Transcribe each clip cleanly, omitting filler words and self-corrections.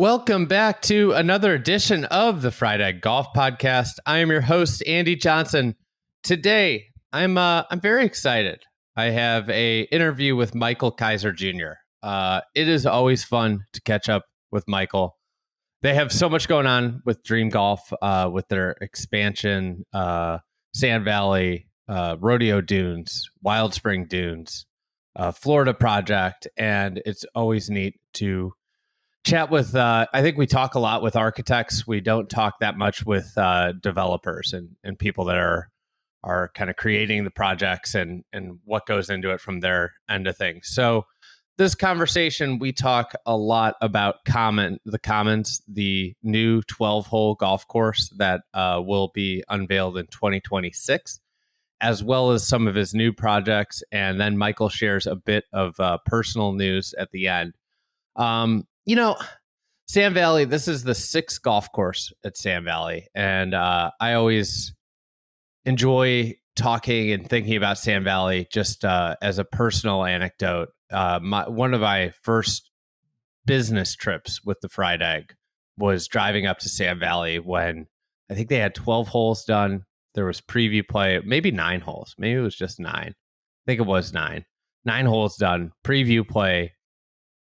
Welcome back to another edition of the Fried Egg Golf Podcast. I am your host, Andy Johnson. Today, I'm very excited. I have a interview with Michael Keiser Jr. It is always fun to catch up with Michael. They have so much going on with Dream Golf, with their expansion, Sand Valley, Rodeo Dunes, Wild Spring Dunes, Florida project, and it's always neat to chat with, I think we talk a lot with architects. We don't talk that much with developers and people that are kind of creating the projects and what goes into it from their end of things. So this conversation, we talk a lot about the Commons, the new 12-hole golf course that will be unveiled in 2026, as well as some of his new projects. And then Michael shares a bit of personal news at the end. Sand Valley, this is the 6th golf course at Sand Valley. And I always enjoy talking and thinking about Sand Valley just as a personal anecdote. One of my first business trips with the Fried Egg was driving up to Sand Valley when I think they had 12 holes done. There was preview play, maybe 9 holes. Maybe it was just 9. I think it was 9. 9 holes done, preview play.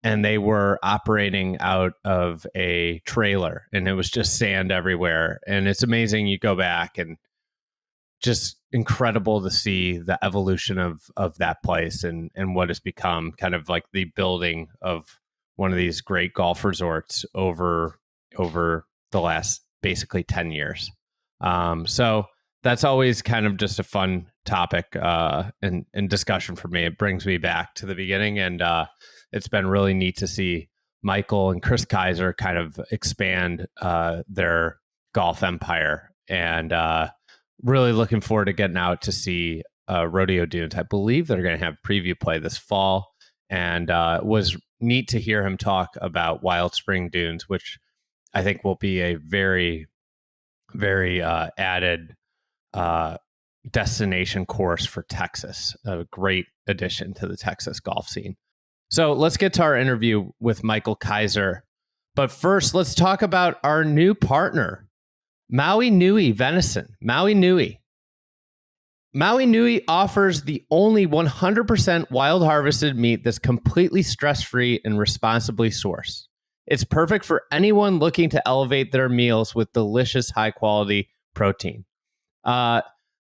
And they were operating out of a trailer and it was just sand everywhere. And it's amazing. You go back and just incredible to see the evolution of that place and what has become kind of like the building of one of these great golf resorts over the last basically 10 years. So that's always kind of just a fun topic and discussion for me. It brings me back to the beginning, and it's been really neat to see Michael and Chris Keiser kind of expand their golf empire, and really looking forward to getting out to see Rodeo Dunes. I believe they're going to have preview play this fall, and it was neat to hear him talk about Wild Spring Dunes, which I think will be a very, very added destination course for Texas. A great addition to the Texas golf scene. So let's get to our interview with Michael Keiser. But first, let's talk about our new partner, Maui Nui Venison. Maui Nui. Maui Nui offers the only 100% wild harvested meat that's completely stress-free and responsibly sourced. It's perfect for anyone looking to elevate their meals with delicious, high-quality protein.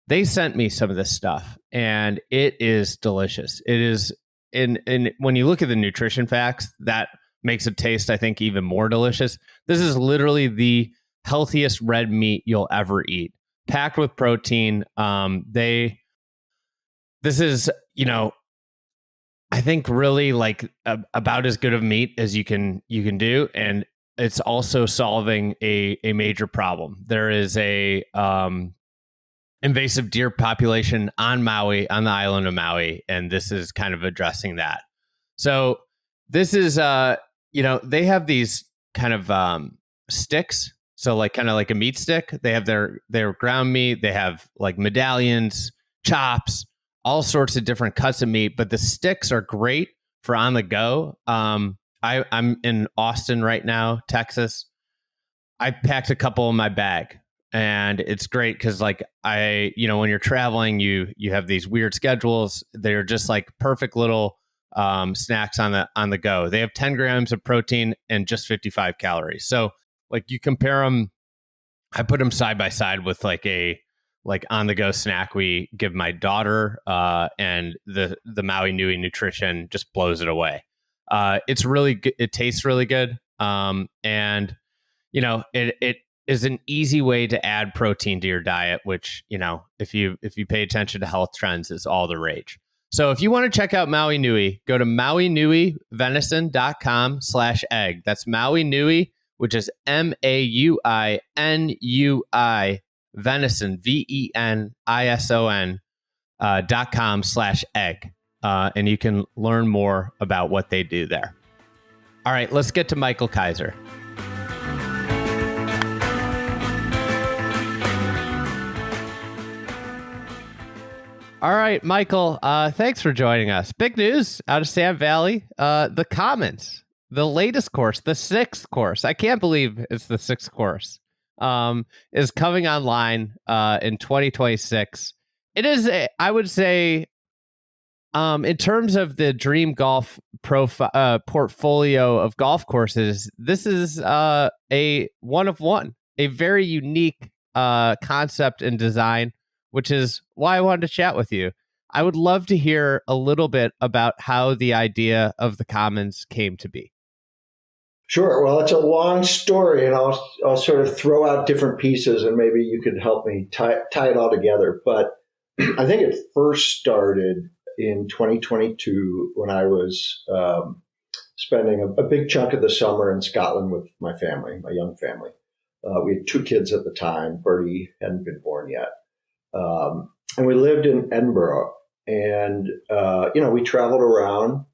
They sent me some of this stuff, and it is delicious. It is, and when you look at the nutrition facts, that makes it taste, I think, even more delicious. This is literally the healthiest red meat you'll ever eat, packed with protein. This is, I think really like about as good of meat as you can do, and it's also solving a major problem. There is a invasive deer population on Maui, on the island of Maui, and this is kind of addressing that. So this is, they have these kind of sticks. So like kind of like a meat stick. They have their ground meat. They have like medallions, chops, all sorts of different cuts of meat. But the sticks are great for on the go. I'm in Austin right now, Texas. I packed a couple in my bag. And it's great because like when you're traveling, you have these weird schedules. They're just like perfect little snacks on the go. They have 10 grams of protein and just 55 calories. So like you compare them, I put them side by side with like on the go snack we give my daughter, and the Maui Nui nutrition just blows it away. It's really good. It tastes really good. And it is an easy way to add protein to your diet, which, if you pay attention to health trends, is all the rage. So if you want to check out Maui Nui, go to mauinuivenison.com/egg. That's Maui Nui, which is MAUINUI venison, VENISON.com/egg. And you can learn more about what they do there. All right, let's get to Michael Keiser. All right, Michael, thanks for joining us. Big news out of Sand Valley. The Commons. the latest course, the sixth course, I can't believe it's the sixth course, is coming online in 2026. It is, I would say, in terms of the Dream Golf portfolio of golf courses, this is a one of one, a very unique concept and design, which is why I wanted to chat with you. I would love to hear a little bit about how the idea of the Commons came to be. Sure. Well, it's a long story, and I'll sort of throw out different pieces, and maybe you could help me tie it all together. But I think it first started in 2022 when I was spending a big chunk of the summer in Scotland with my family, my young family. We had 2 kids at the time. Bertie hadn't been born yet. And we lived in Edinburgh. And, we traveled around,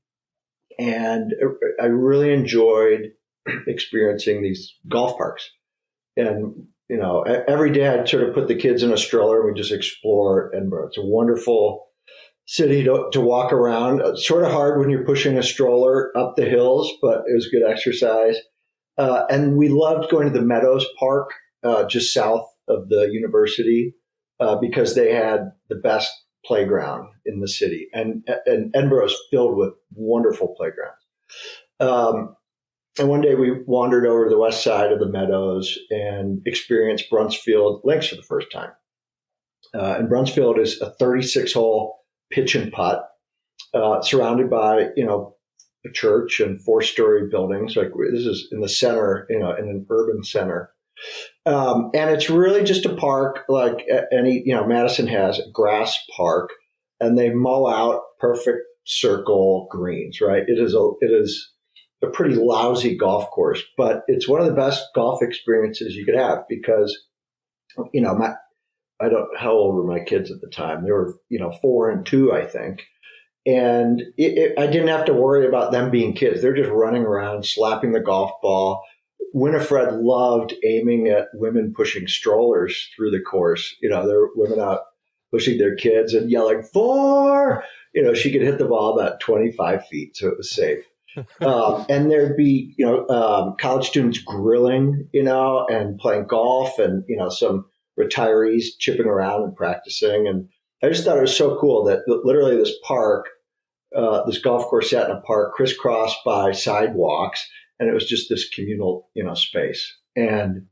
and I really enjoyed experiencing these golf parks. And, every day I'd sort of put the kids in a stroller and we just explore Edinburgh. It's a wonderful city to walk around. It's sort of hard when you're pushing a stroller up the hills, but it was good exercise. And we loved going to the Meadows Park just south of the university because they had the best playground in the city. And Edinburgh is filled with wonderful playgrounds. And one day we wandered over to the west side of the Meadows and experienced Bruntsfield Links for the first time. And Bruntsfield is a 36-hole pitch and putt, surrounded by, a church and 4-story buildings. Like, this is in the center, in an urban center. And it's really just a park like any, Madison has a grass park, and they mow out perfect circle greens, right? It is a pretty lousy golf course, but it's one of the best golf experiences you could have because, how old were my kids at the time? They were, 4 and 2, I think. And I didn't have to worry about them being kids. They're just running around, slapping the golf ball. Winifred loved aiming at women pushing strollers through the course. There were women out pushing their kids and yelling, 4! She could hit the ball about 25 feet, so it was safe. And there'd be, college students grilling, and playing golf, and, some retirees chipping around and practicing. And I just thought it was so cool that literally this park, this golf course sat in a park crisscrossed by sidewalks, and it was just this communal, space. And,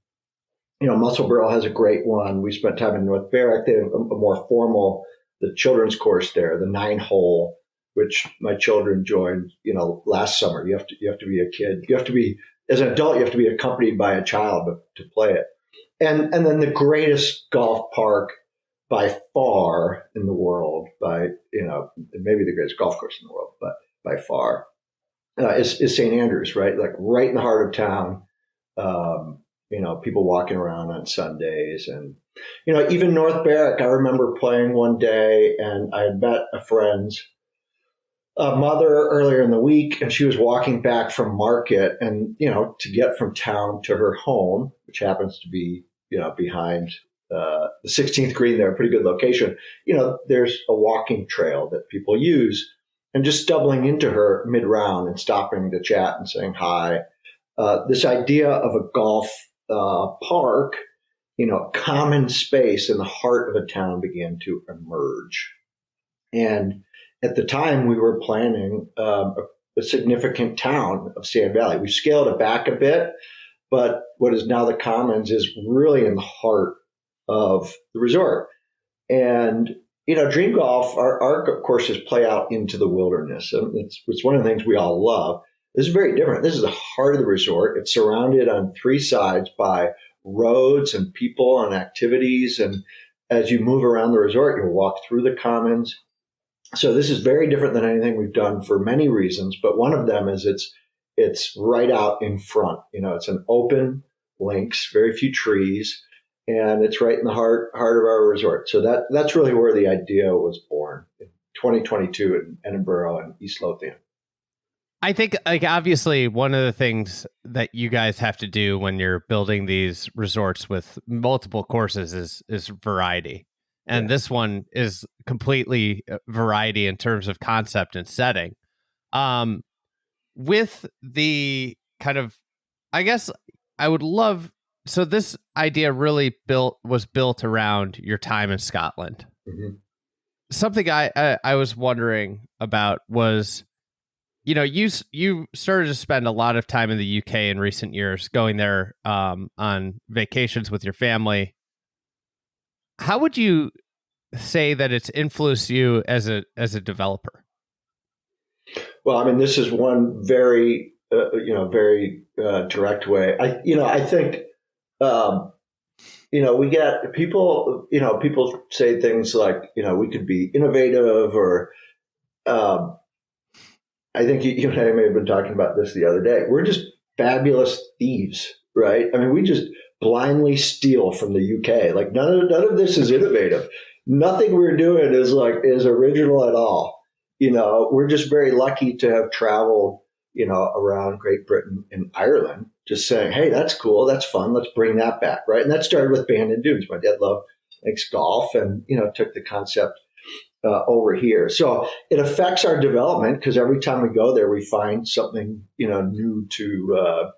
Musselburgh has a great one. We spent time in North Berwick. They have a more formal, the children's course there, the 9-hole, which my children joined, last summer. You have to be a kid. You have to be, as an adult, you have to be accompanied by a child to play it. And then the greatest golf park by far in the world, maybe the greatest golf course in the world, but by far, is St. Andrews, right? Like right in the heart of town. People walking around on Sundays, and, even North Berwick. I remember playing one day, and I had met a friend's mother earlier in the week, and she was walking back from market, and, to get from town to her home, which happens to be, behind the 16th green there, a pretty good location. There's a walking trail that people use, and just stumbling into her mid-round and stopping to chat and saying hi. This idea of a golf park, common space in the heart of a town began to emerge. And at the time, we were planning a significant town of Sand Valley. We scaled it back a bit, but what is now the Commons is really in the heart of the resort. And, Dream Golf, our courses play out into the wilderness. And it's one of the things we all love. This is very different. This is the heart of the resort. It's surrounded on 3 sides by roads and people and activities. And as you move around the resort, you'll walk through the Commons. So this is very different than anything we've done for many reasons. But one of them is it's right out in front. It's an open links, very few trees, and it's right in the heart of our resort. So that's really where the idea was born in 2022 in Edinburgh and East Lothian. I think, obviously, one of the things that you guys have to do when you're building these resorts with multiple courses is variety. And this one is completely variety in terms of concept and setting. with the kind of, I guess I would love, so this idea really was built around your time in Scotland. Mm-hmm. Something I was wondering about was, you started to spend a lot of time in the UK in recent years, going there on vacations with your family. How would you say that it's influenced you as a developer? Well, I mean, this is one very, very direct way. I think, we get people, people say things like, we could be innovative, or um, I think you and I may have been talking about this the other day. We're just fabulous thieves, right? I mean, we just blindly steal from the UK. Like none of this is innovative. Nothing we're doing is original at all. We're just very lucky to have traveled, around Great Britain and Ireland, just saying, hey, that's cool, that's fun, let's bring that back, right? And that started with Bandon Dunes. My dad likes golf, and took the concept over here. So it affects our development because every time we go there, we find something new to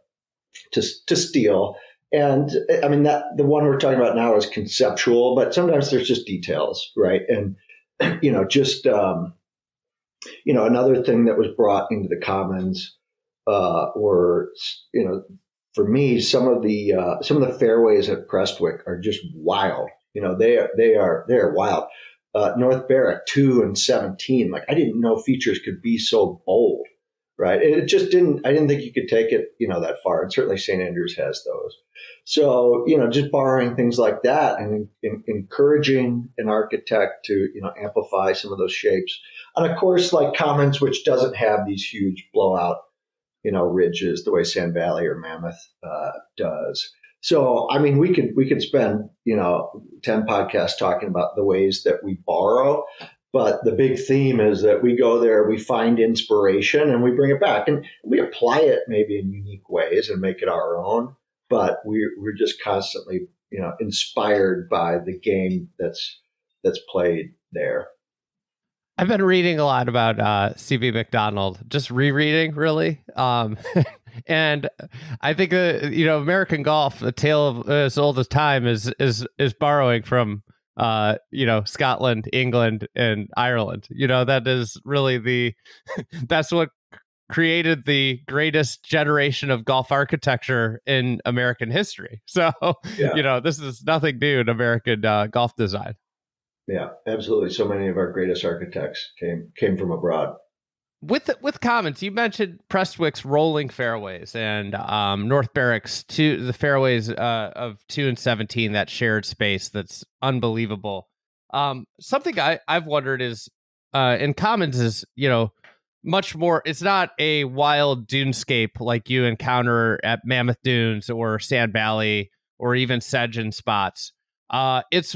steal. And I mean that the one we're talking about now is conceptual, but sometimes there's just details, right? And another thing that was brought into the commons were for me some of the fairways at Prestwick are just wild. They're wild. North Berwick 2 and 17. Like I didn't know features could be so bold, right? And it just didn't. I didn't think you could take it, that far. And certainly St. Andrews has those. So just borrowing things like that and encouraging an architect to amplify some of those shapes. On a course like Commons, which doesn't have these huge blowout ridges the way Sand Valley or Mammoth does. So, I mean, we could spend, 10 podcasts talking about the ways that we borrow, but the big theme is that we go there, we find inspiration, and we bring it back, and we apply it maybe in unique ways and make it our own. But we're just constantly, inspired by the game that's played there. I've been reading a lot about C.B. Macdonald, just rereading, really. And I think American golf, a tale of as old as time, is borrowing from Scotland, England, and Ireland. That is really that's what created the greatest generation of golf architecture in American history. So Yeah. this is nothing new in American golf design. Yeah, absolutely. So many of our greatest architects came from abroad. With Commons, you mentioned Prestwick's rolling fairways and North Berwick's the fairways of 2 and 17, that shared space that's unbelievable. Something I've wondered is in Commons is much more. It's not a wild dunescape like you encounter at Mammoth Dunes or Sand Valley or even Sedgin spots. It's,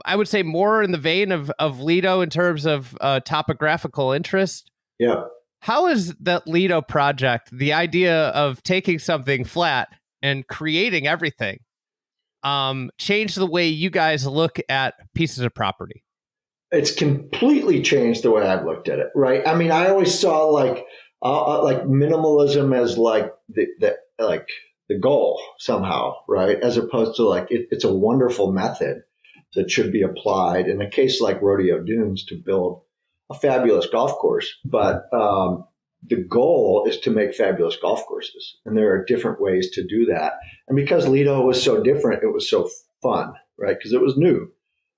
I would say, more in the vein of Lido in terms of topographical interest. Yeah. How is that Lido project, the idea of taking something flat and creating everything, changed the way you guys look at pieces of property? It's completely changed the way I've looked at it, right? I mean, I always saw like minimalism as like the goal somehow, right? As opposed to like it's a wonderful method that should be applied in a case like Rodeo Dunes to build a fabulous golf course. But the goal is to make fabulous golf courses. And there are different ways to do that. And because Lido was so different, it was so fun, right? Because it was new.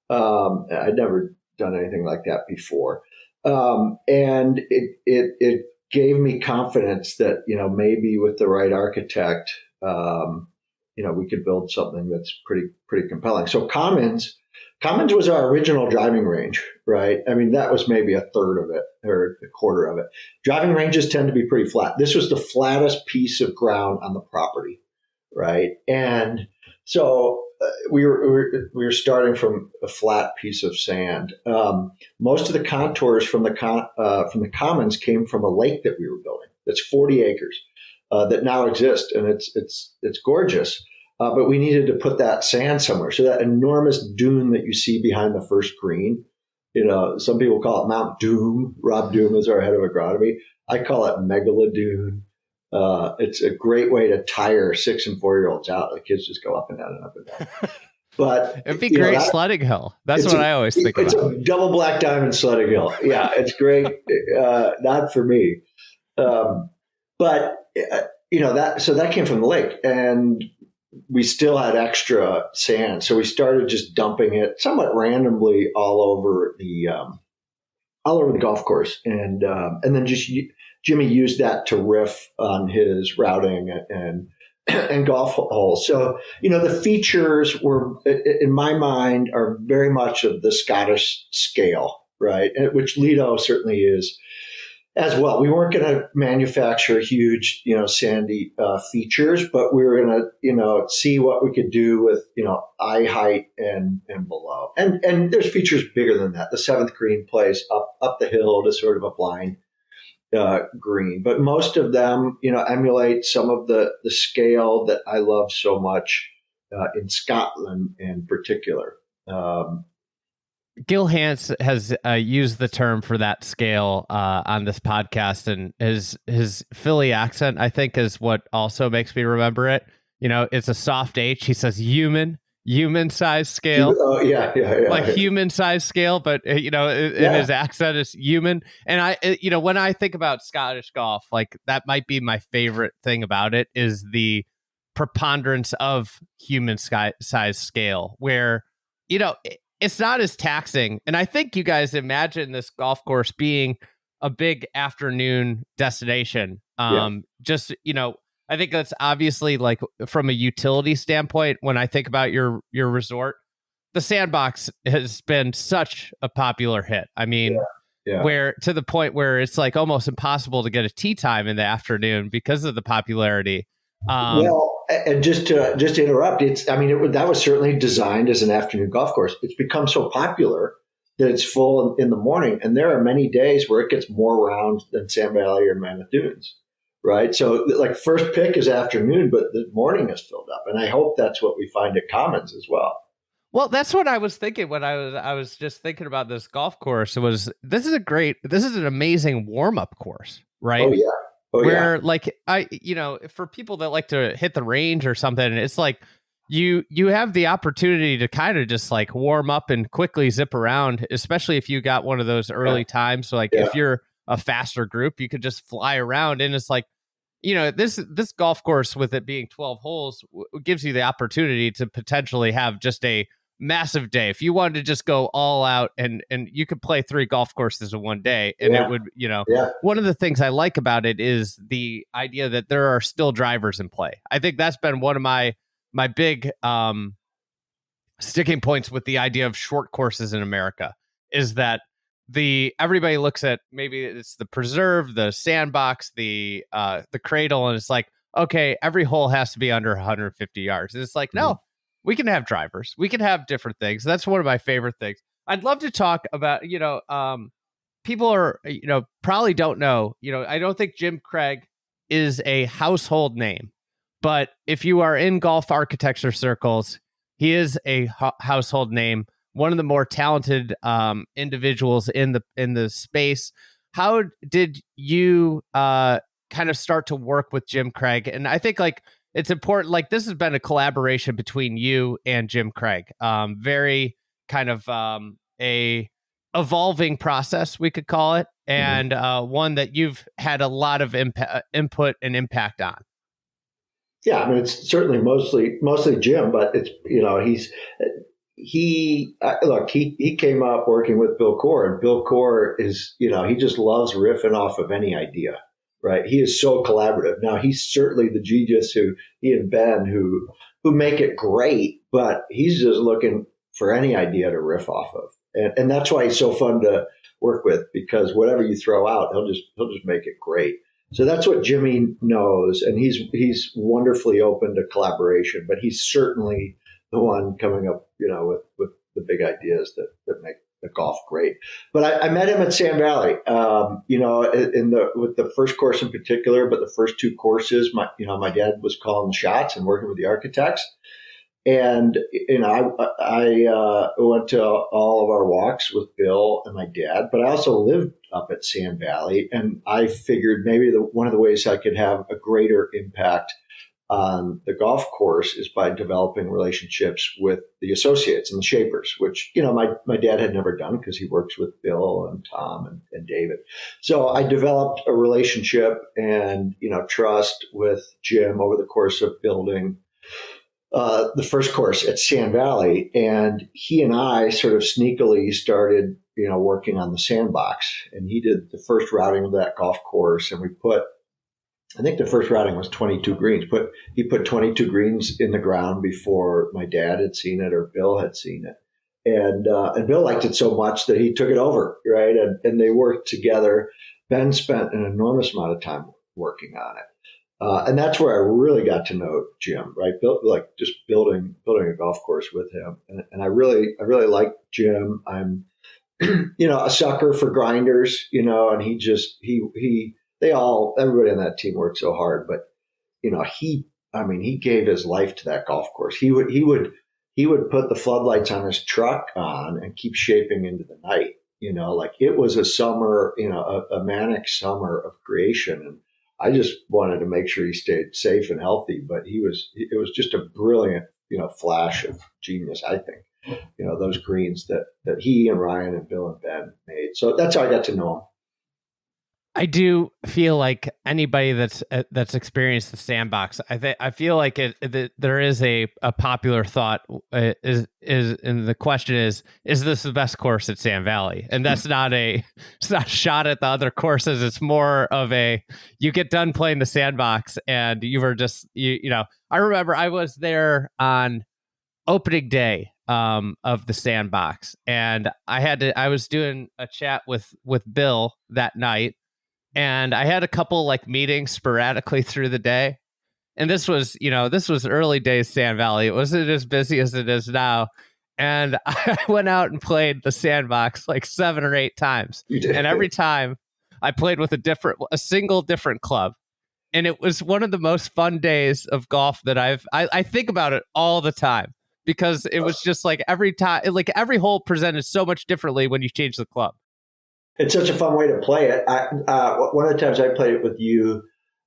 I'd never done anything like that before. And it gave me confidence that, maybe with the right architect, we could build something that's pretty compelling. So Commons was our original driving range, right? I mean, that was maybe a third of it or a quarter of it. Driving ranges tend to be pretty flat. This was the flattest piece of ground on the property, right? And so we were starting from a flat piece of sand. Most of the contours from the Commons came from a lake that we were building. That's 40 acres that now exist, and it's gorgeous. But we needed to put that sand somewhere. So that enormous dune that you see behind the first green, Some people call it Mount Doom. Rob Doom is our head of agronomy. I call it Megalodune. It's a great way to tire 6 and 4-year-olds out. The kids just go up and down and up and down. But it'd be great sledding hill. That's what I always think about. It's a double black diamond sledding hill. Yeah, it's great. Not for me. But that came from the lake, and we still had extra sand, so we started just dumping it somewhat randomly all over the golf course, and then just Jimmy used that to riff on his routing and golf holes. So the features were, in my mind, are very much of the Scottish scale, right? Which Lido certainly is as well. We weren't going to manufacture huge, sandy features, but we were going to, see what we could do with, eye height and below. And there's features bigger than that. The 7th green plays up the hill to sort of a blind green, but most of them, emulate some of the scale that I love so much in Scotland in particular. Gil Hance has used the term for that scale on this podcast, and his Philly accent, I think, is what also makes me remember it. It's a soft H. He says human size scale. Oh, yeah. Like human size scale, but in his accent is human. And when I think about Scottish golf, like that might be my favorite thing about it is the preponderance of human size scale, where it's not as taxing. And I think you guys imagine this golf course being a big afternoon destination. I think that's obviously, like, from a utility standpoint, when I think about your resort, the sandbox has been such a popular hit. I mean, where to the point where it's like almost impossible to get a tee time in the afternoon because of the popularity. And just to interrupt, that was certainly designed as an afternoon golf course. It's become so popular that it's full in the morning, and there are many days where it gets more rounds than Sand Valley or Mammoth Dunes, right? So, like, first pick is afternoon, but the morning is filled up, and I hope that's what we find at Commons as well. Well, that's what I was thinking when I was just thinking about this golf course. This is an amazing warm-up course, right? Oh yeah. Where, like, for people that like to hit the range or something, it's like you have the opportunity to kind of just like warm up and quickly zip around, especially if you got one of those early times. So, like, if you're a faster group, you could just fly around, and it's like, this golf course, with it being 12 holes, gives you the opportunity to potentially have just a massive day. If you wanted to just go all out, and you could play 3 golf courses in one day, and it would, one of the things I like about it is the idea that there are still drivers in play. I think that's been one of my big sticking points with the idea of short courses in America, is that everybody looks at, maybe it's the preserve, the sandbox, the cradle, and it's like, okay, every hole has to be under 150 yards. And it's like, no, we can have drivers. We can have different things. That's one of my favorite things. I'd love to talk about, people are, probably don't know, I don't think Jim Craig is a household name, but if you are in golf architecture circles, he is a household name, one of the more talented individuals in the space. How did you kind of start to work with Jim Craig? And I think, like, it's important, like, this has been a collaboration between you and Jim Craig. Very kind of a evolving process, we could call it, and one that you've had a lot of input and impact on. Yeah, I mean, it's certainly mostly Jim, but it's, he came up working with Bill Core, and Bill Core is, he just loves riffing off of any idea. Right. He is so collaborative. Now, he's certainly the genius he and Ben who make it great, but he's just looking for any idea to riff off of. And that's why he's so fun to work with, because whatever you throw out, he'll just make it great. So that's what Jimmy knows. And he's wonderfully open to collaboration, but he's certainly the one coming up, with the big ideas that make the golf great. But I met him at Sand Valley, with the first course in particular, but the first 2 courses, my dad was calling the shots and working with the architects. And I went to all of our walks with Bill and my dad, but I also lived up at Sand Valley, and I figured maybe one of the ways I could have a greater impact on the golf course is by developing relationships with the associates and the shapers, which, my dad had never done because he works with Bill and Tom and David. So I developed a relationship and, trust with Jim over the course of building the first course at Sand Valley. And he and I sort of sneakily started, working on the sandbox. And he did the first routing of that golf course. And I think the first routing was 22 greens, but he put 22 greens in the ground before my dad had seen it or Bill had seen it. And Bill liked it so much that he took it over, right? And they worked together. Ben spent an enormous amount of time working on it. And that's where I really got to know Jim, right? Just building a golf course with him. And I really like Jim. I'm, a sucker for grinders, and everybody on that team worked so hard, but he gave his life to that golf course. He would put the floodlights on his truck on and keep shaping into the night, like it was a summer, a manic summer of creation. And I just wanted to make sure he stayed safe and healthy, but it was just a brilliant, flash of genius, I think, those greens that he and Ryan and Bill and Ben made. So that's how I got to know him. I do feel like anybody that's experienced the sandbox, I feel like there is a popular thought and the question is this the best course at Sand Valley? And that's it's not a shot at the other courses. It's more of you get done playing the sandbox and you were just I remember I was there on opening day of the sandbox, and I was doing a chat with Bill that night. And I had a couple meetings sporadically through the day. And this was early days Sand Valley. It wasn't as busy as it is now. And I went out and played the sandbox 7 or 8 times. And every time I played with a single different club. And it was one of the most fun days of golf that I think about it all the time, because it was just every time, every hole presented so much differently when you change the club. It's such a fun way to play it. One of the times I played it with you,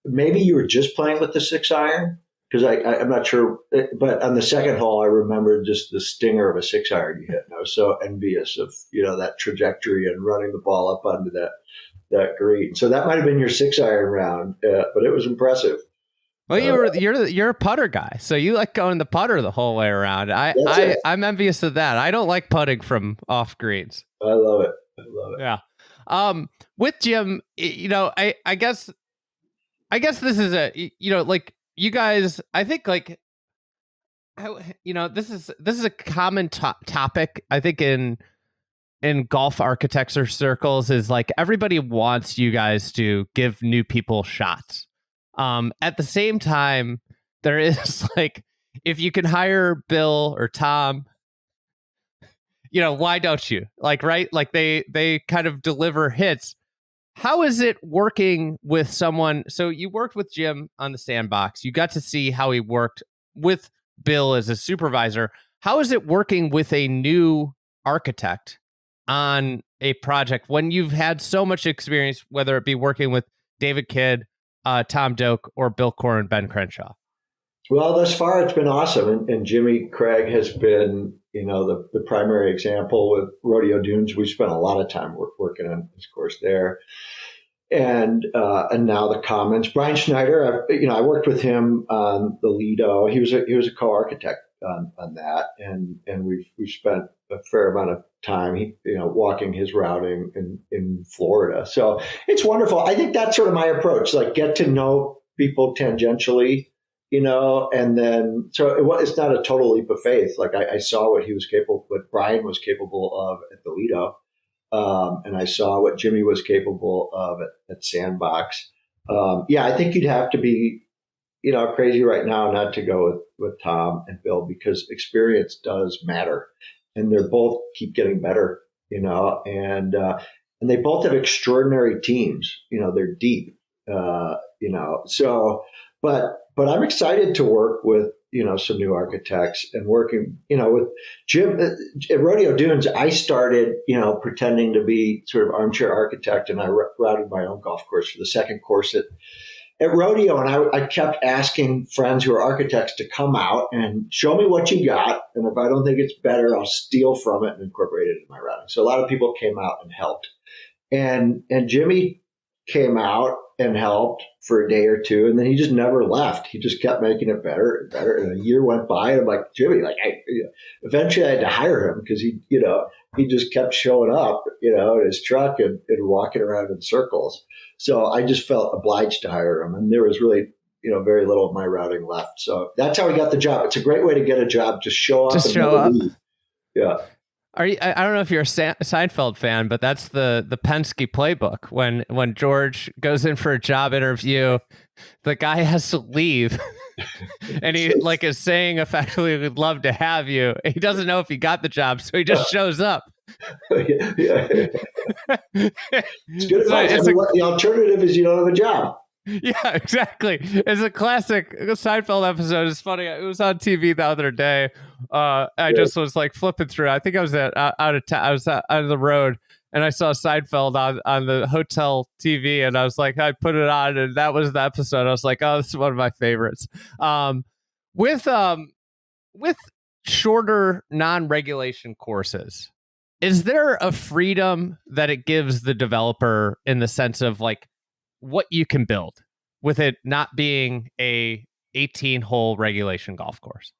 maybe you were just playing with the 6-iron, because I'm not sure. But on the second hole, I remember just the stinger of a 6-iron you hit. And I was so envious of that trajectory and running the ball up onto that green. So that might have been your 6-iron round, but it was impressive. Well, you're a putter guy, so you like going the putter the whole way around. I'm envious of that. I don't like putting from off greens. I love it. Yeah. With Jim, I guess this is you guys, I think this is a common topic, I think, in golf architecture circles, is everybody wants you guys to give new people shots. At the same time, there is if you can hire Bill or Tom, why don't you? Right? They kind of deliver hits. How is it working with someone? So you worked with Jim on the sandbox. You got to see how he worked with Bill as a supervisor. How is it working with a new architect on a project when you've had so much experience, whether it be working with David Kidd, Tom Doak, or Bill Corr and Ben Crenshaw? Well, thus far it's been awesome, and Jimmy Craig has been, the primary example with Rodeo Dunes. We spent a lot of time working on this course there, and now the Commons. Brian Schneider, I worked with him on the Lido. He was a co-architect on that, and we've spent a fair amount of time, walking his routing in Florida. So it's wonderful. I think that's sort of my approach, get to know people tangentially. And then, so it's not a total leap of faith. I saw what Brian was capable of at the Lido. And I saw what Jimmy was capable of at Sandbox. I think you'd have to be, crazy right now not to go with Tom and Bill, because experience does matter, and they're both keep getting better, and they both have extraordinary teams. They're deep, so, but I'm excited to work with, some new architects and working, with Jim at Rodeo Dunes. I started, pretending to be sort of armchair architect, and I routed my own golf course for the second course at Rodeo. And I kept asking friends who are architects to come out and show me what you got. And if I don't think it's better, I'll steal from it and incorporate it in my routing. So a lot of people came out and helped. And Jimmy came out and helped for a day or two, and then he just never left. He just kept making it better and better. And a year went by, and I'm like, Jimmy, eventually I had to hire him because he just kept showing up, in his truck and walking around in circles. So I just felt obliged to hire him, and there was really, very little of my routing left. So that's how he got the job. It's a great way to get a job. Just show up. Just show up. Leave. Yeah. I don't know if you're a Seinfeld fan, but that's the Penske playbook. When George goes in for a job interview, the guy has to leave, and he is saying effectively, "We'd love to have you." He doesn't know if he got the job, so he just shows up. Yeah. It's good advice. The alternative is you don't have a job. Yeah, exactly. It's a classic Seinfeld episode. It's funny. It was on TV the other day. I just was flipping through. I think I was out of the road, and I saw Seinfeld on the hotel TV, and I was like, I put it on, and that was the episode. I was like, oh, this is one of my favorites. With shorter non-regulation courses, is there a freedom that it gives the developer in the sense of what you can build with it not being a 18-hole regulation golf course?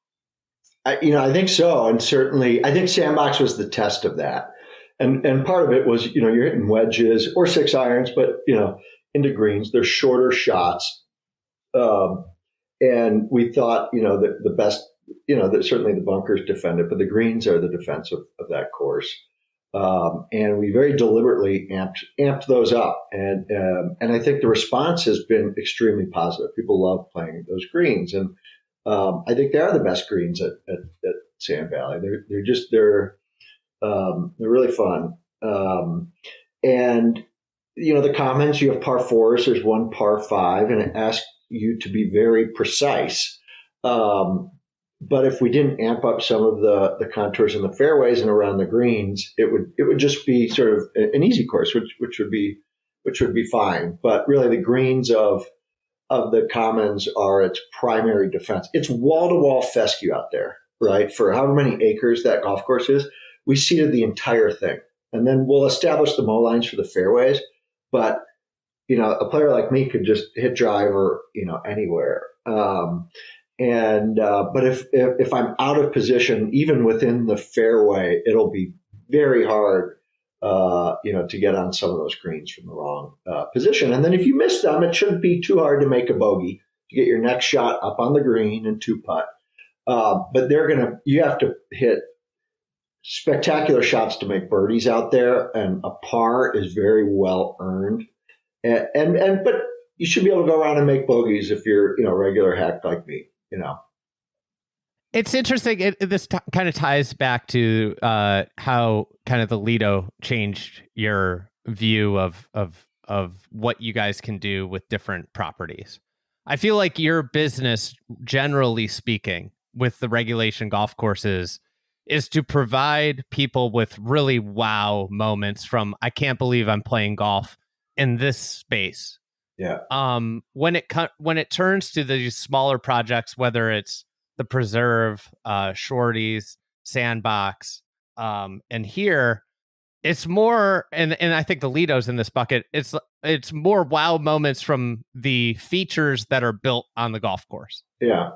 I think so. And certainly I think Sandbox was the test of that. And part of it was, you're hitting wedges or 6 irons, but, into greens, they're shorter shots. And we thought, that the best, that certainly the bunkers defend it, but the greens are the defense of that course. And we very deliberately amped those up. And I think the response has been extremely positive. People love playing those greens. And I think they are the best greens at Sand Valley. They're really fun. And, the comments, you have par 4s, there's one par 5, and it asks you to be very precise. But if we didn't amp up some of the contours in the fairways and around the greens, it would just be sort of an easy course, which would be fine. But really, the greens of the Commons are its primary defense. It's wall to wall fescue out there, right? For however many acres that golf course is, we seeded the entire thing, and then we'll establish the mow lines for the fairways. But a player like me could just hit driver, anywhere. But if I'm out of position, even within the fairway, it'll be very hard, to get on some of those greens from the wrong position. And then if you miss them, it shouldn't be too hard to make a bogey to get your next shot up on the green and 2-putt. But you have to hit spectacular shots to make birdies out there, and a par is very well earned. But you should be able to go around and make bogeys if you're, a regular hack like me. It's interesting. This kind of ties back to how kind of the Lido changed your view of what you guys can do with different properties. I feel like your business, generally speaking, with the regulation golf courses, is to provide people with really wow moments from, I can't believe I'm playing golf in this space. Yeah. When it turns to these smaller projects, whether it's the Preserve, Shorties, Sandbox, and here, it's more, and I think the Lido's in this bucket. It's more wow moments from the features that are built on the golf course. Yeah.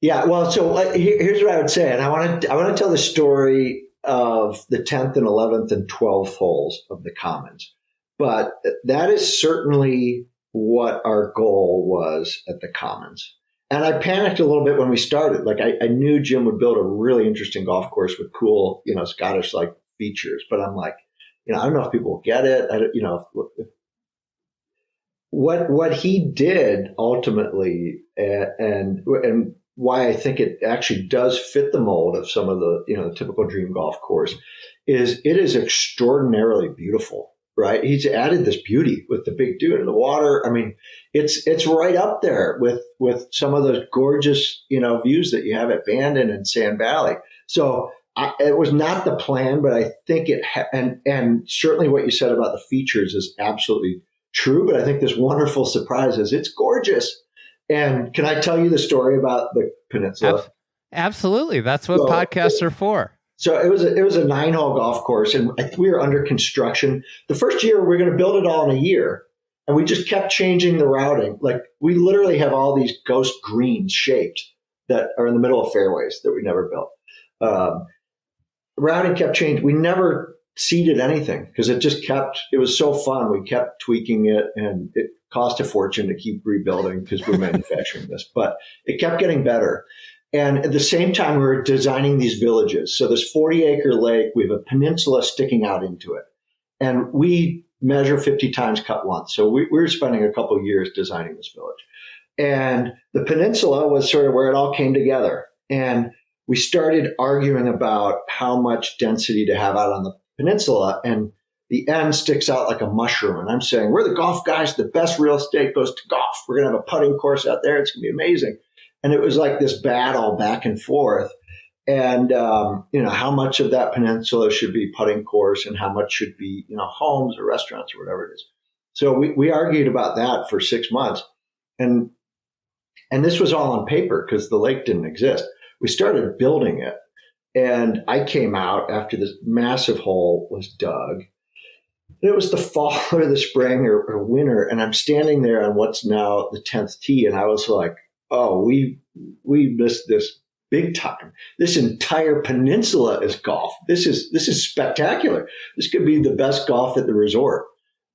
Well, so here's what I would say, and I want to tell the story of the 10th and 11th and 12th holes of the Commons. But that is certainly what our goal was at the Commons. And I panicked a little bit when we started. I knew Jim would build a really interesting golf course with cool, Scottish-like features. But I'm like, I don't know if people will get it. What he did ultimately, and why I think it actually does fit the mold of some of the, the typical dream golf course, is it is extraordinarily beautiful. right? He's added this beauty with the big dune and the water. I mean, it's right up there with some of those gorgeous, views that you have at Bandon and Sand Valley. So it was not the plan, but I think and certainly what you said about the features is absolutely true. But I think this wonderful surprise is it's gorgeous. And can I tell you the story about the peninsula? Absolutely. That's what podcasts are for. So it was a 9-hole golf course, and we were under construction. The first year, we were going to build it all in a year, and we just kept changing the routing. Like, we literally have all these ghost greens shaped that are in the middle of fairways that we never built. Routing kept changing. We never seeded anything because it was so fun. We kept tweaking it, and it cost a fortune to keep rebuilding because we're manufacturing this, but it kept getting better. And at the same time, we were designing these villages. So this 40-acre lake, we have a peninsula sticking out into it. And we measure 50 times, cut once. So we were spending a couple of years designing this village. And the peninsula was sort of where it all came together. And we started arguing about how much density to have out on the peninsula. And the end sticks out like a mushroom. And I'm saying, we're the golf guys. The best real estate goes to golf. We're going to have a putting course out there. It's going to be amazing. And it was like this battle back and forth. And, how much of that peninsula should be putting course and how much should be, homes or restaurants or whatever it is. So we argued about that for 6 months. And this was all on paper because the lake didn't exist. We started building it. And I came out after this massive hole was dug. It was the fall or the spring or winter. And I'm standing there on what's now the 10th tee. And I was like, oh, we missed this big time. This entire peninsula is golf. This is spectacular. This could be the best golf at the resort.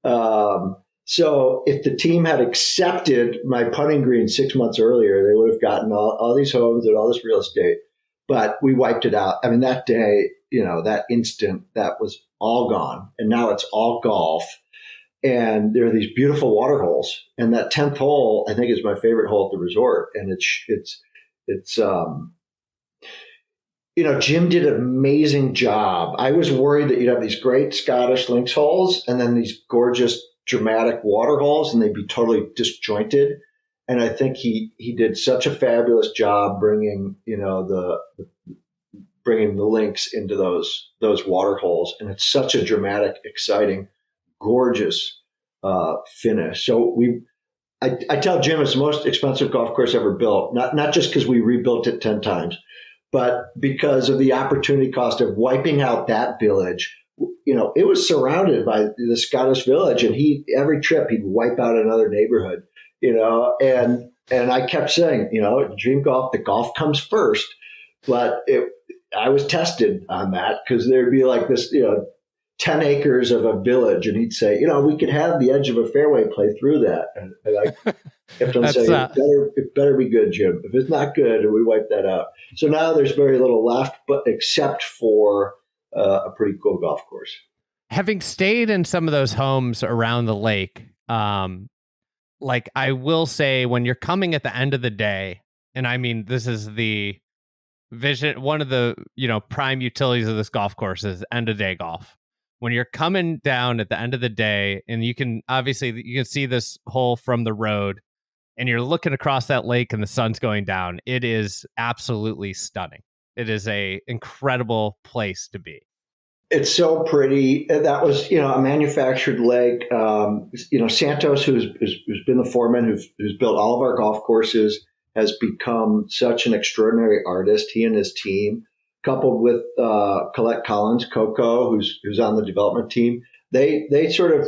So if the team had accepted my putting green 6 months earlier, they would have gotten all these homes and all this real estate. But we wiped it out. I mean, that day, that instant, that was all gone. And now it's all golf. And there are these beautiful water holes. And that 10th hole, I think, is my favorite hole at the resort. And Jim did an amazing job. I was worried that you'd have these great Scottish links holes and then these gorgeous, dramatic water holes, and they'd be totally disjointed. And I think he did such a fabulous job bringing, bringing the links into those water holes. And it's such a dramatic, exciting, gorgeous finish. So I tell Jim it's the most expensive golf course ever built, not just because we rebuilt it 10 times, but because of the opportunity cost of wiping out that village. It was surrounded by the Scottish village, and every trip he'd wipe out another neighborhood, and I kept saying, dream golf, the golf comes first. But I was tested on that because there'd be like this, 10 acres of a village, and he'd say, we could have the edge of a fairway play through that. And I kept on saying, it better be good, Jim. If it's not good, we wipe that out. So now there's very little left, but except for a pretty cool golf course. Having stayed in some of those homes around the lake, like I will say, when you're coming at the end of the day, and I mean, this is the vision, one of the, prime utilities of this golf course is end of day golf. When you're coming down at the end of the day, and you can see this hole from the road, and you're looking across that lake and the sun's going down, it is absolutely stunning. It is a incredible place to be. It's so pretty. That was, a manufactured lake. Santos, who's been the foreman, who's built all of our golf courses, has become such an extraordinary artist. He and his team, coupled with Colette Collins, Coco, who's on the development team, they sort of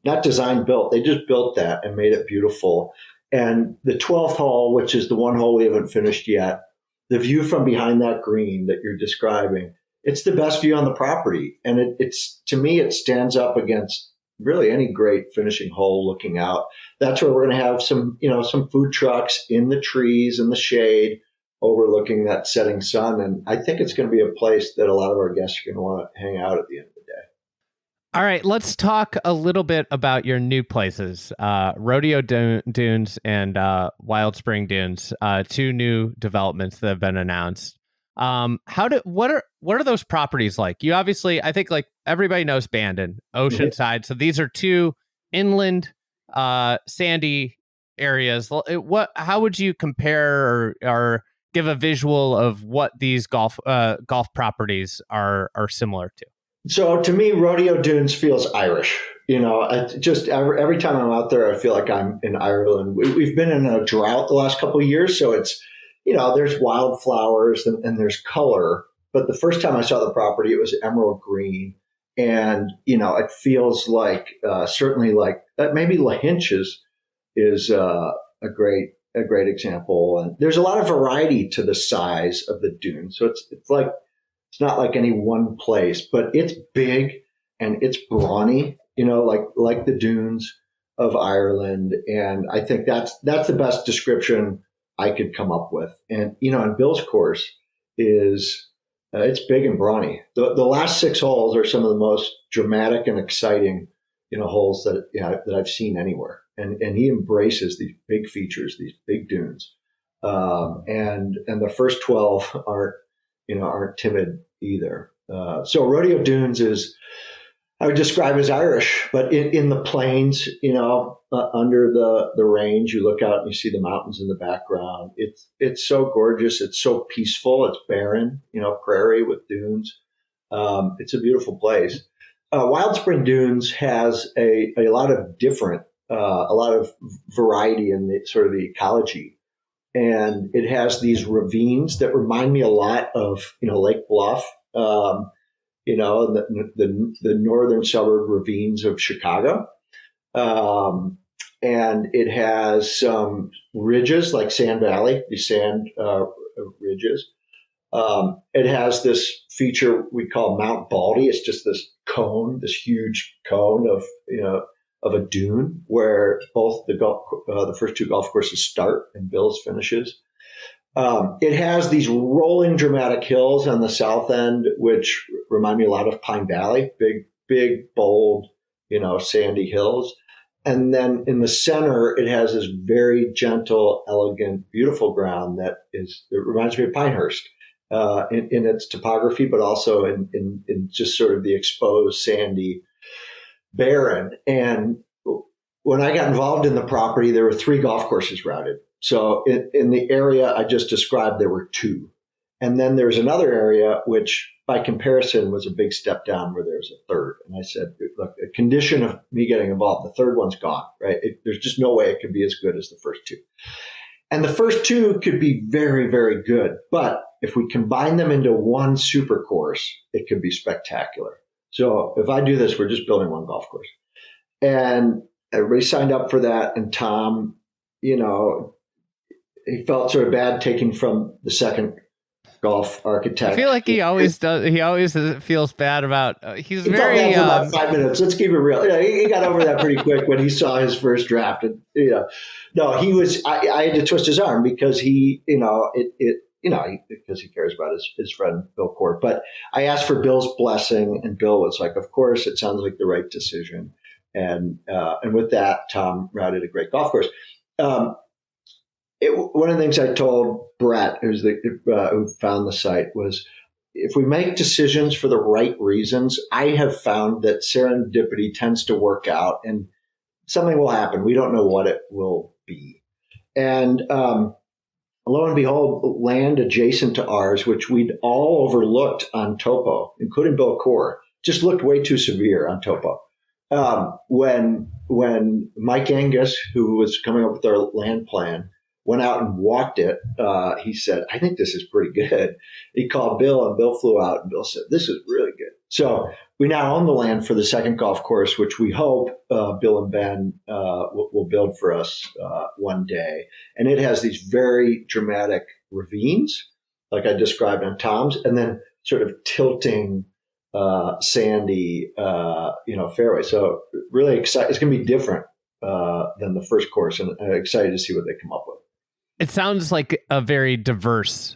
not design built. They just built that and made it beautiful. And the 12th hole, which is the one hole we haven't finished yet, the view from behind that green that you're describing, it's the best view on the property. And it's to me, it stands up against really any great finishing hole looking out. That's where we're going to have some food trucks in the trees in the shade overlooking that setting sun. And I think it's going to be a place that a lot of our guests are going to want to hang out at the end of the day. All right, let's talk a little bit about your new places, Rodeo Dunes and Wild Spring Dunes, two new developments that have been announced. What are those properties like? You obviously, I think like everybody knows Bandon, Oceanside. So these are two inland, sandy areas. How would you compare or give a visual of what these golf properties are similar to? So to me, Rodeo Dunes feels Irish. Just every time I'm out there, I feel like I'm in Ireland. We've been in a drought the last couple of years, so it's, there's wildflowers and there's color. But the first time I saw the property, it was emerald green. And, it feels like certainly like maybe La Hinch is a great example. And there's a lot of variety to the size of the dune. So it's not like any one place, but it's big and it's brawny, like the dunes of Ireland. And I think that's the best description I could come up with. And, and Bill's course is, it's big and brawny. The last 6 holes are some of the most dramatic and exciting, holes that I've seen anywhere. And he embraces these big features, these big dunes. And the first 12 aren't timid either. So Rodeo Dunes I would describe as Irish, but in the plains, under the range, you look out and you see the mountains in the background. It's so gorgeous. It's so peaceful. It's barren, prairie with dunes. It's a beautiful place. Wild Spring Dunes has a lot of a lot of variety in the sort of the ecology. And it has these ravines that remind me a lot of, Lake Bluff, the northern suburb ravines of Chicago. And it has some ridges like Sand Valley, these sand ridges. It has this feature we call Mount Baldy. It's just this cone, this huge cone of a dune where both the first 2 golf courses start and Bill's finishes. It has these rolling dramatic hills on the south end, which remind me a lot of Pine Valley, big, bold, sandy hills. And then in the center, it has this very gentle, elegant, beautiful ground it reminds me of Pinehurst in its topography, but also in just sort of the exposed, sandy, barren. And when I got involved in the property, there were 3 golf courses routed. So in the area I just described, there were 2. And then there's another area, which by comparison was a big step down where there's a third. And I said, look, a condition of me getting involved, the third one's gone, right? There's just no way it could be as good as the first 2. And the first 2 could be very, very good. But if we combine them into one super course, it could be spectacular. So if I do this, we're just building one golf course. And everybody signed up for that. And Tom, he felt sort of bad taking from the second golf architect. I feel like he always does. He always feels bad about. He very felt bad for about 5 minutes. Let's keep it real. He got over that pretty quick when he saw his first draft. And no, he was. I had to twist his arm because he, because he cares about his friend Bill Court. But I asked for Bill's blessing, and Bill was like, "Of course, it sounds like the right decision." And with that, Tom routed a great golf course. One of the things I told Brett, who found the site, was if we make decisions for the right reasons, I have found that serendipity tends to work out and something will happen. We don't know what it will be. And lo and behold, land adjacent to ours, which we'd all overlooked on topo, including Bill Core, just looked way too severe on topo. When Mike Angus, who was coming up with our land plan, went out and walked it, he said, I think this is pretty good. He called Bill, and Bill flew out, and Bill said, this is really good. So we now own the land for the second golf course, which we hope Bill and Ben will build for us one day. And it has these very dramatic ravines, like I described on Tom's, and then sort of tilting sandy fairway. So really excited. It's going to be different than the first course, and I'm excited to see what they come up with. It sounds like a very diverse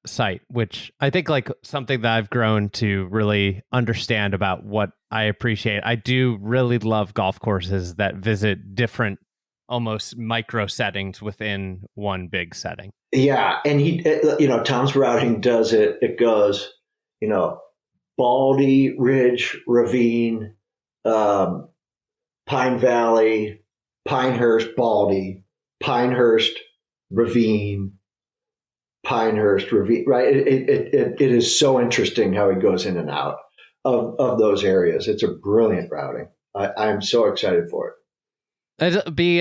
site, which I think like something that I've grown to really understand about what I appreciate. I do really love golf courses that visit different almost micro settings within one big setting. Yeah, and Tom's routing does it. It goes, Baldy, Ridge, Ravine, Pine Valley, Pinehurst, Baldy, Pinehurst, Ravine, Pinehurst, Ravine. Right? It is so interesting how he goes in and out of those areas. It's a brilliant routing. I'm so excited for it. It'd be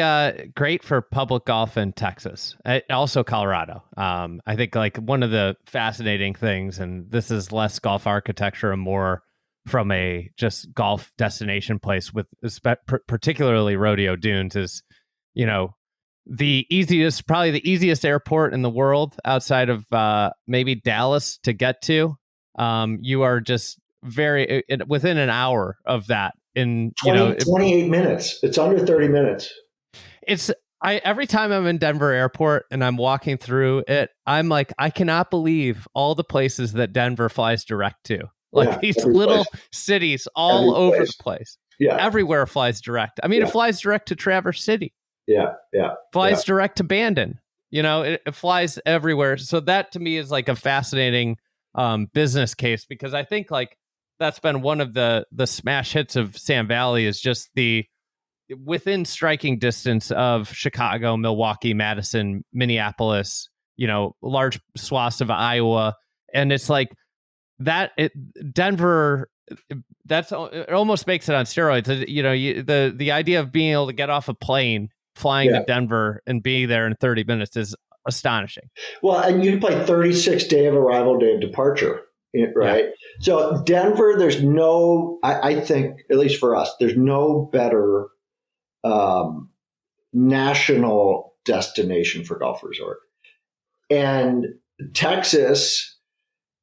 great for public golf in Texas, also Colorado. I think like one of the fascinating things, and this is less golf architecture and more from a just golf destination place with particularly Rodeo Dunes is, probably the easiest airport in the world outside of maybe Dallas to get to. You are just within an hour of that. In 28 minutes. It's under 30 minutes. Every time I'm in Denver airport and I'm walking through it, I'm like, I cannot believe all the places that Denver flies direct to. Like these little cities all over the place. Yeah. Everywhere flies direct. I mean, it flies direct to Traverse City. Yeah. Flies direct to Bandon. It flies everywhere. So that to me is like a fascinating business case, because I think like that's been one of the smash hits of Sam Valley is just the within striking distance of Chicago, Milwaukee, Madison, Minneapolis, large swaths of Iowa. And it's like Denver, it almost makes it on steroids. The idea of being able to get off a plane, flying to Denver and being there in 30 minutes is astonishing. Well, and you play 36 day of arrival, day of departure. Right. Yeah. So Denver, there's I think, at least for us, there's no better national destination for golf resort. And Texas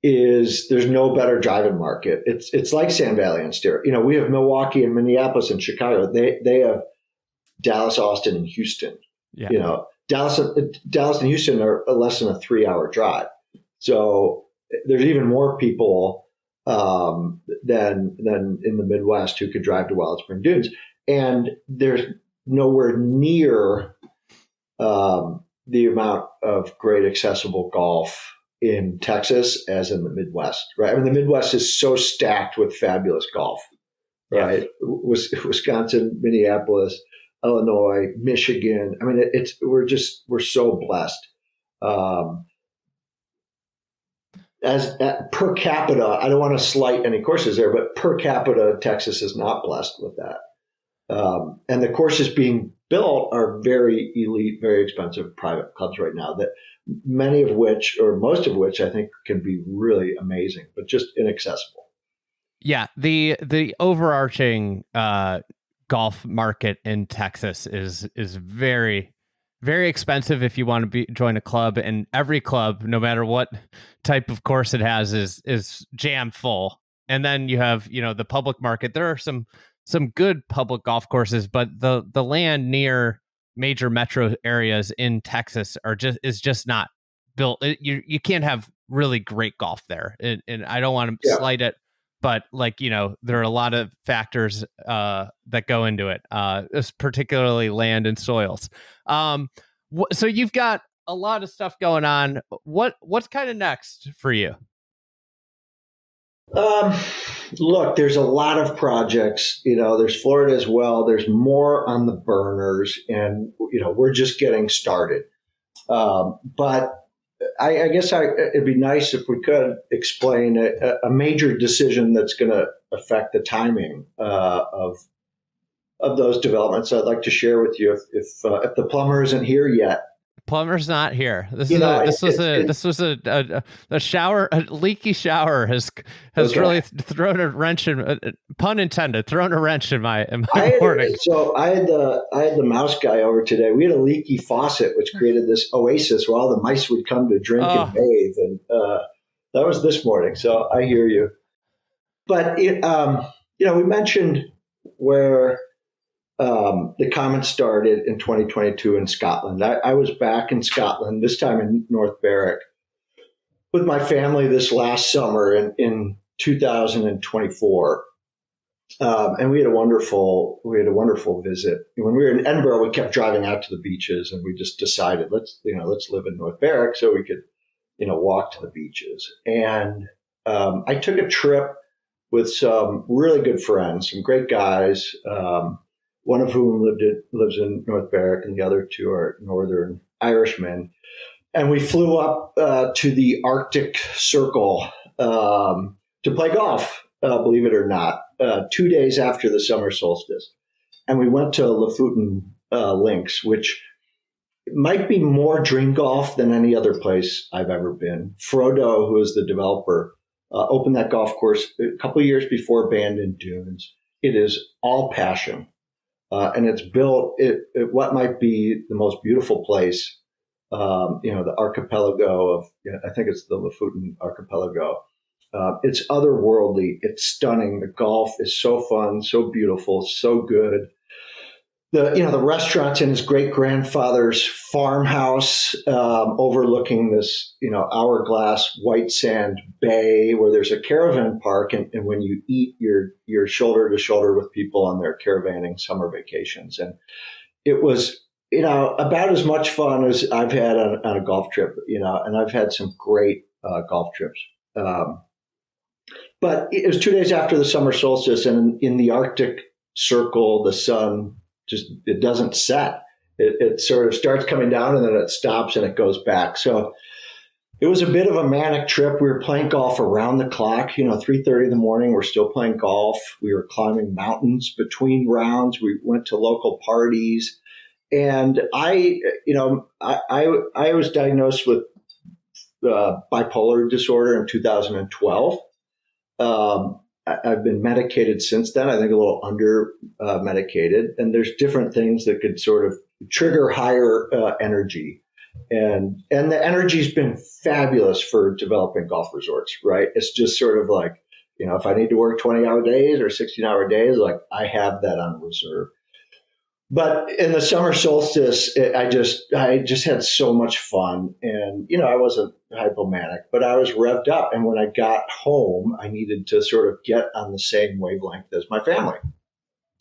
there's no better driving market. It's like Sand Valley and steroids. We have Milwaukee and Minneapolis and Chicago. They have Dallas, Austin, and Houston. Yeah. Dallas and Houston are less than a 3-hour drive. So there's even more people than in the Midwest who could drive to Wild Spring Dunes, and there's nowhere near the amount of great accessible golf in Texas as in the Midwest. Right? I mean, the Midwest is so stacked with fabulous golf. Right? Yeah. Wisconsin, Minneapolis, Illinois, Michigan. I mean, we're so blessed. As per capita, I don't want to slight any courses there, but per capita, Texas is not blessed with that. And the courses being built are very elite, very expensive private clubs right now, that many of which, or most of which, I think can be really amazing, but just inaccessible. Yeah, the overarching golf market in Texas is very, very expensive if you want to join a club, and every club, no matter what type of course it has, is jam full. And then you have, the public market. There are some good public golf courses, but the land near major metro areas in Texas is just not built. You can't have really great golf there, and I don't want to slight it, but there are a lot of factors that go into it, particularly land and soils. So you've got a lot of stuff going on. What's kind of next for you? Look, there's a lot of projects. There's Florida as well. There's more on the burners, and we're just getting started. But I guess it'd be nice if we could explain a major decision that's going to affect the timing of those developments. I'd like to share with you if the plumber isn't here yet. Plumber's not here. This was a shower, a leaky shower has really thrown a wrench in, pun intended, thrown a wrench in my morning. So I had the mouse guy over today. We had a leaky faucet, which created this oasis where all the mice would come to drink and bathe, and that was this morning. So I hear you, but we mentioned where the comments started in 2022 in Scotland. I was back in Scotland, this time in North Berwick, with my family this last summer in 2024. And we had a wonderful visit. When we were in Edinburgh, we kept driving out to the beaches, and we just decided let's live in North Berwick so we could walk to the beaches. And I took a trip with some really good friends, some great guys. One of whom lives in North Berwick, and the other two are Northern Irishmen. And we flew up to the Arctic Circle to play golf, believe it or not, 2 days after the summer solstice. And we went to Lofoten Links, which might be more dream golf than any other place I've ever been. Rodeo, who is the developer, opened that golf course a couple of years before Bandon Dunes. It is all passion. And it's built at what might be the most beautiful place, the archipelago of, I think it's the Lofoten archipelago. It's otherworldly. It's stunning. The golf is so fun, so beautiful, so good. The restaurant's in his great grandfather's farmhouse, overlooking this, hourglass white sand bay where there's a caravan park. And when you eat, you're shoulder to shoulder with people on their caravanning summer vacations. And it was, about as much fun as I've had on a golf trip, and I've had some great golf trips. But it was 2 days after the summer solstice, and in the Arctic Circle, the sun it doesn't set. It sort of starts coming down and then it stops and it goes back. So it was a bit of a manic trip. We were playing golf around the clock, 3:30 in the morning. We're still playing golf. We were climbing mountains between rounds. We went to local parties. And I was diagnosed with bipolar disorder in 2012. I've been medicated since then. I think a little under medicated, and there's different things that could sort of trigger higher energy, and the energy's been fabulous for developing golf resorts. Right? It's just sort of like, if I need to work 20-hour days or 16-hour days, like I have that on reserve. But in the summer solstice, I just had so much fun, and I wasn't hypomanic, but I was revved up. And when I got home, I needed to sort of get on the same wavelength as my family,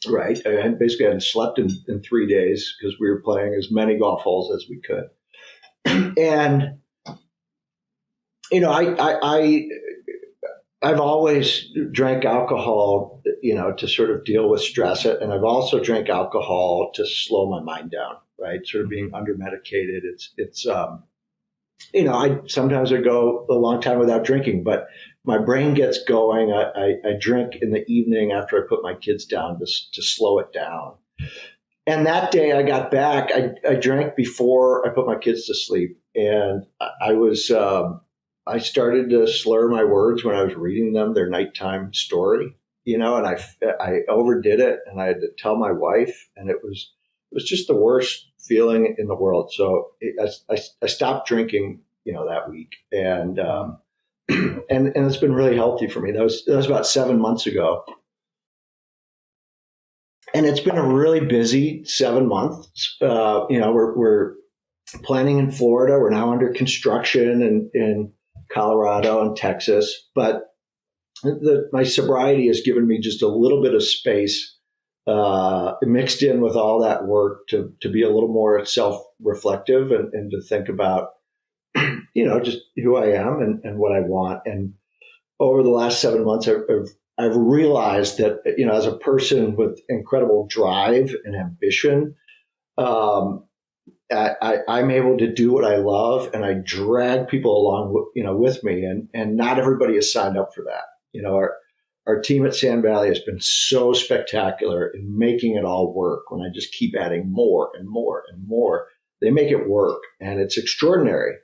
right? I hadn't slept in 3 days because we were playing as many golf holes as we could. And I've always drank alcohol, to sort of deal with stress. And I've also drank alcohol to slow my mind down, right? Sort of being under medicated. I sometimes I go a long time without drinking, but my brain gets going. I drink in the evening after I put my kids down to slow it down. And that day I got back, I drank before I put my kids to sleep. And I started to slur my words when I was reading them their nighttime story, and I overdid it, and I had to tell my wife, and it was just the worst feeling in the world. So I stopped drinking, that week, and and it's been really healthy for me. That was about 7 months ago, and it's been a really busy 7 months. We're planning in Florida. We're now under construction in Colorado and Texas, but my sobriety has given me just a little bit of space mixed in with all that work to be a little more self-reflective and to think about, just who I am and what I want. And over the last 7 months, I've realized that, as a person with incredible drive and ambition, I'm able to do what I love, and I drag people along, with me, and not everybody has signed up for that. Our team at Sand Valley has been so spectacular in making it all work. When I just keep adding more and more and more, they make it work, and it's extraordinary.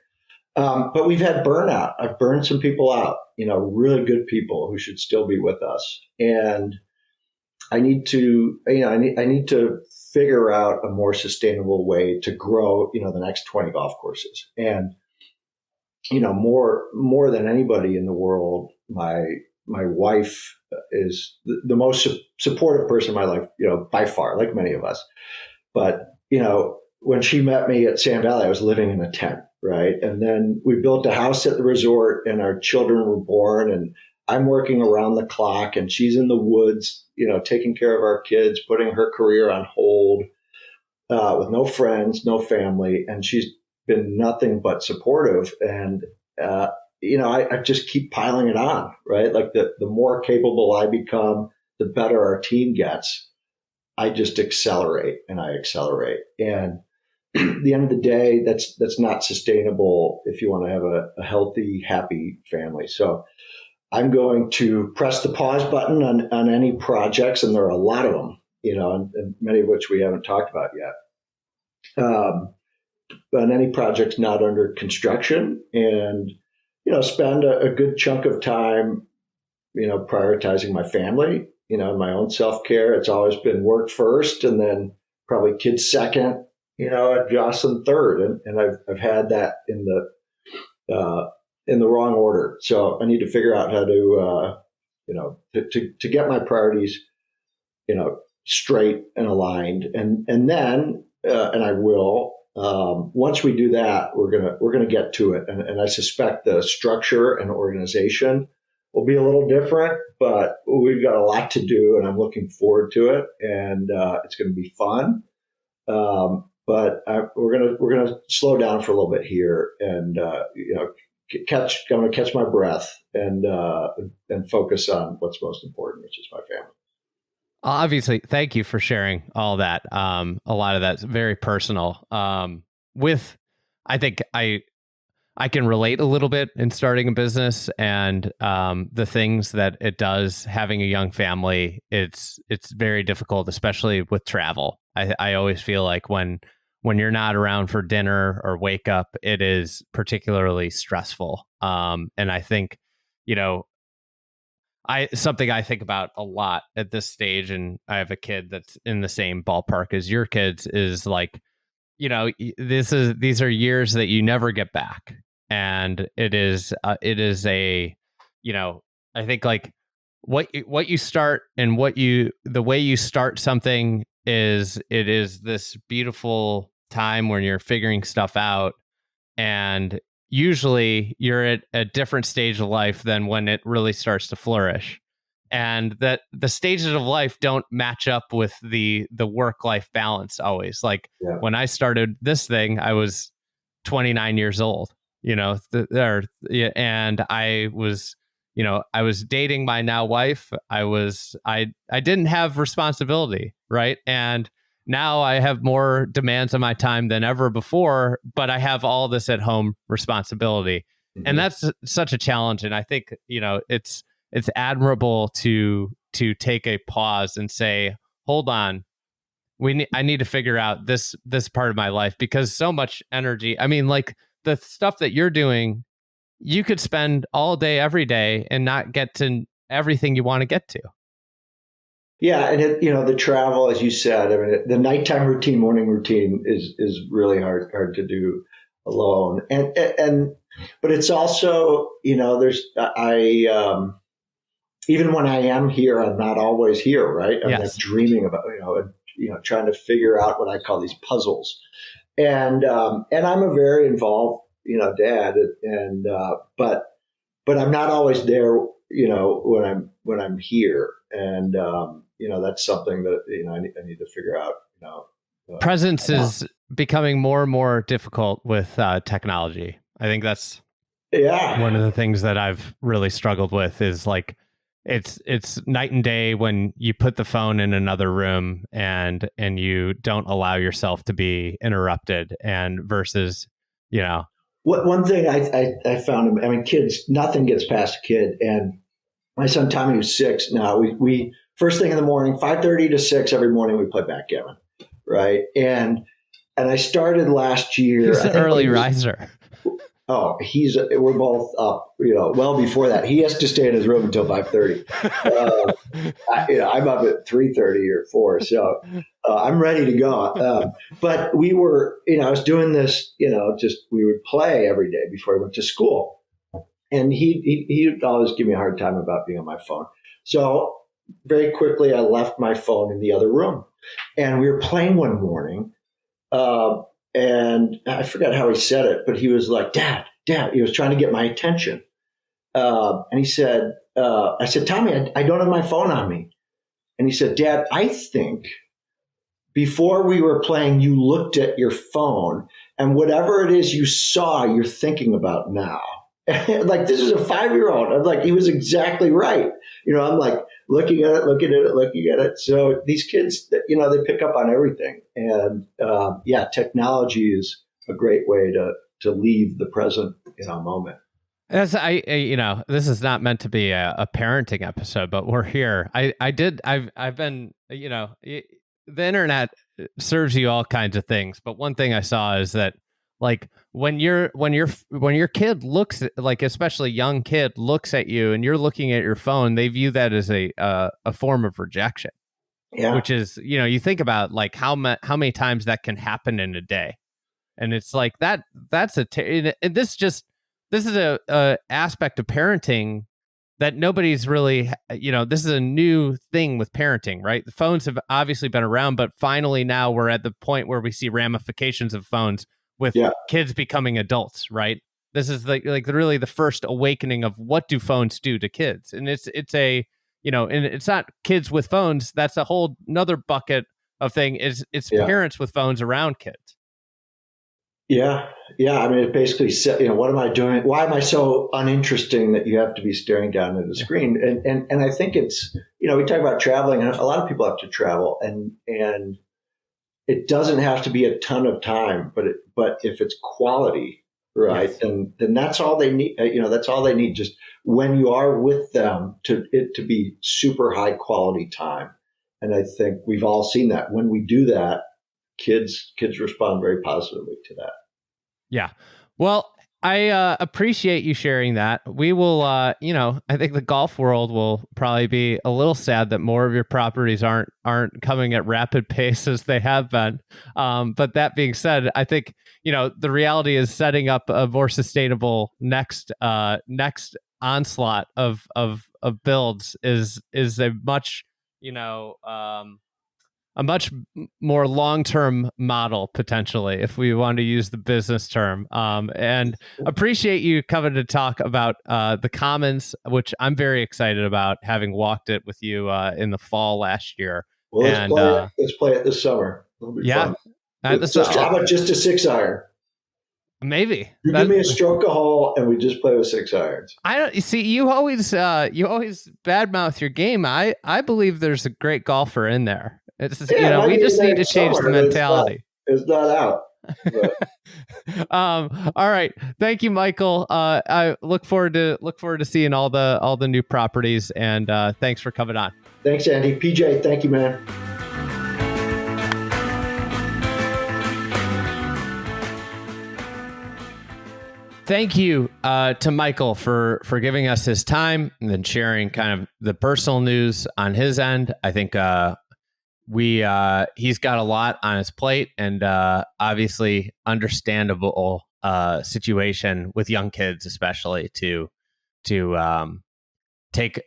But we've had burnout. I've burned some people out, really good people who should still be with us, and I need to, I need to figure out a more sustainable way to grow, the next 20 golf courses. And, more than anybody in the world, my wife is the most supportive person in my life, by far, like many of us. But, when she met me at Sand Valley, I was living in a tent, right? And then we built a house at the resort, and our children were born, and I'm working around the clock and she's in the woods, taking care of our kids, putting her career on hold, with no friends, no family. And she's been nothing but supportive. And, I just keep piling it on, right? Like the more capable I become, the better our team gets. I just accelerate and I accelerate. And at the end of the day, that's not sustainable if you want to have a healthy, happy family. So I'm going to press the pause button on any projects, and there are a lot of them, and many of which we haven't talked about yet. On any projects not under construction, and spend a good chunk of time, prioritizing my family, my own self-care. It's always been work first, and then probably kids second, and Jocelyn third, and I've had that in the wrong order. So I need to figure out how to get my priorities, straight and aligned, and then and I will. Once we do that, we're gonna get to it, and I suspect the structure and organization will be a little different, but we've got a lot to do, and I'm looking forward to it, and it's going to be fun. But we're gonna slow down for a little bit here, and I'm going to catch my breath and focus on what's most important, which is my family. Obviously, thank you for sharing all that. A lot of that's very personal. I think I can relate a little bit in starting a business, and the things that it does having a young family. It's very difficult, especially with travel. I always feel like when you're not around for dinner or wake up, it is particularly stressful. And I think, something I think about a lot at this stage, and I have a kid that's in the same ballpark as your kids, is like, these are years that you never get back. And it is a, I think like what you start and the way you start something is this beautiful time when you're figuring stuff out, and usually you're at a different stage of life than when it really starts to flourish, and that the stages of life don't match up with the work-life balance always. Like when I started this thing, I was 29 years old, and I was dating my now wife. I didn't have responsibility, right? And now I have more demands on my time than ever before, but I have all this at home responsibility. Mm-hmm. And that's such a challenge. And I think, it's admirable to take a pause and say, hold on, I need to figure out this part of my life, because so much energy. I mean, like the stuff that you're doing, you could spend all day, every day and not get to everything you want to get to. Yeah. And the travel, as you said, I mean, the nighttime routine, morning routine is really hard to do alone. But it's also, even when I am here, I'm not always here, right? I'm like dreaming about, trying to figure out what I call these puzzles. And I'm a very involved, dad, and but I'm not always there, when I'm here, and that's something that I need to figure out. Presence is becoming more and more difficult with technology. I think that's one of the things that I've really struggled with is like it's night and day when you put the phone in another room and you don't allow yourself to be interrupted, and versus one thing I found, I mean, kids, nothing gets past a kid. And my son Tommy, who's 6 now, we first thing in the morning, 5:30 to 6 every morning, we play backgammon, right? And I started last year. He's an early riser. Oh, we're both up, well before that. He has to stay in his room until 5:30. I'm up at 3:30 or 4, so I'm ready to go. But we were, I was doing this, we would play every day before I went to school, and he'd always give me a hard time about being on my phone. So very quickly, I left my phone in the other room, and we were playing one morning. And I forgot how he said it, but he was like, Dad, he was trying to get my attention. And he said, I said, Tommy, I don't have my phone on me. And he said, Dad, I think before we were playing, you looked at your phone, and whatever it is you saw, you're thinking about now. Like, this is a 5-year-old. I'm like, he was exactly right. I'm like looking at it. So these kids, they pick up on everything. And technology is a great way to leave the present, moment. As this is not meant to be a parenting episode, but we're here. I've been, the internet serves you all kinds of things. But one thing I saw is that, like, when your kid looks at, like, especially young kid looks at you and you're looking at your phone, they view that as a form of rejection. Yeah. Which is, you think about, like, how many times that can happen in a day, and it's like this is a aspect of parenting that nobody's really, this is a new thing with parenting, right? The phones have obviously been around, but finally now we're at the point where we see ramifications of phones with kids becoming adults, right? This is really the first awakening of what do phones do to kids. And it's and it's not kids with phones. That's a whole another bucket of thing. It's parents with phones around kids. Yeah. I mean, it basically said, what am I doing? Why am I so uninteresting that you have to be staring down at a screen? And I think it's, we talk about traveling, and a lot of people have to travel, and it doesn't have to be a ton of time, but if it's quality, right, yes, then that's all they need. That's all they need. Just when you are with them, to be super high quality time. And I think we've all seen that when we do that, kids respond very positively to that. Yeah. Well, I appreciate you sharing that. We will, I think the golf world will probably be a little sad that more of your properties aren't coming at rapid pace as they have been. But that being said, I think, the reality is setting up a more sustainable next onslaught of builds is a much, a much more long-term model, potentially, if we want to use the business term. And appreciate you coming to talk about the Commons, which I'm very excited about, having walked it with you in the fall last year. Well, let's play it this summer. It'll be fun. How about just a 6-iron? Maybe. You give me a stroke a hole, and we just play with 6 irons. I don't see. You always badmouth your game. I believe there's a great golfer in there. It's we just need to change the mentality. It's not out. All right. Thank you, Michael. I look forward to seeing all the new properties, and thanks for coming on. Thanks, Andy. PJ, thank you, man. Thank you to Michael for giving us his time and then sharing kind of the personal news on his end. I think he's got a lot on his plate, and obviously understandable situation with young kids, especially to take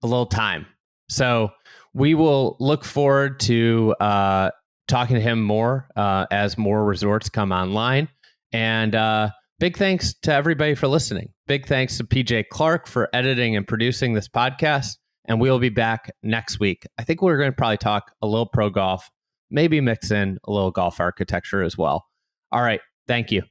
a little time. So we will look forward to talking to him more as more resorts come online. And big thanks to everybody for listening. Big thanks to PJ Clark for editing and producing this podcast. And we'll be back next week. I think we're going to probably talk a little pro golf, maybe mix in a little golf architecture as well. All right. Thank you.